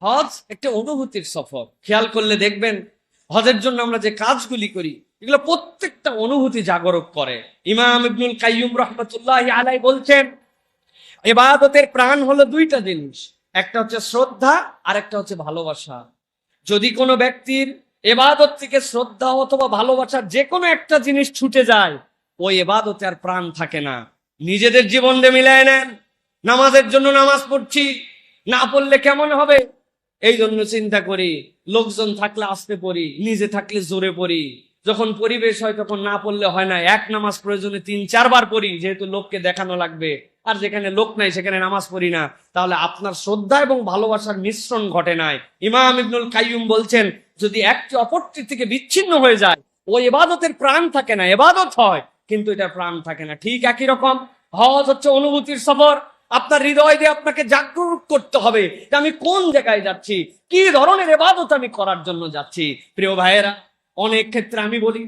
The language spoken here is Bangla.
হজ একটা অনুভূতির সফর। খেয়াল করলে দেখবেন হজের জন্য আমরা যে কাজগুলি করি এগুলো প্রত্যেকটা অনুভূতি জাগরক করে। ইমাম ইবনুল কাইয়ুম রাহমাতুল্লাহি আলাইহি বলছেন, ইবাদতের প্রাণ হলো দুইটা জিনিস, একটা হচ্ছে শ্রদ্ধা আর একটা হচ্ছে ভালোবাসা। যদি কোনো ব্যক্তির ইবাদত থেকে শ্রদ্ধা অথবা ভালোবাসার যে কোনো একটা জিনিস ছুটে যায়, ওই ইবাদতে আর প্রাণ থাকে না। নিজেদের জীবন দিয়ে মিলায় নেন। নামাজের জন্য নামাজ পড়ছি, না পড়লে কেমন হবে, এই জন্য চিন্তা করি। লোকজন থাকলে আস্তে পড়ি, নিজে থাকলে জোরে পড়ি। যখন পরিবেশ হয় তখন না পড়লে হয় না, এক নামাজ প্রয়োজনে 3-4 বার পড়ি, যেহেতু লোককে দেখানো লাগবে। আর যেখানে লোক নাই সেখানে নামাজ পড়ি না। তাহলে আপনার শ্রদ্ধা এবং ভালোবাসার মিশ্রণ ঘটে নাই। ইমাম ইবনুল কাইয়ুম বলছেন, যদি একটি অপরটি থেকে বিচ্ছিন্ন হয়ে যায়, ওই ইবাদতের প্রাণ থাকে না। ইবাদত হয় কিন্তু এটা প্রাণ থাকে না। ঠিক একই রকম হজ হচ্ছে অনুভূতির সফর। আপনার হৃদয় দিয়ে আপনাকে জাগরুক করতে হবে যে আমি কোন জায়গায় যাচ্ছি, কি ধরনের ইবাদত আমি করার জন্য যাচ্ছি। প্রিয় ভাইয়েরা, অনেক ক্ষেত্রে আমি বলি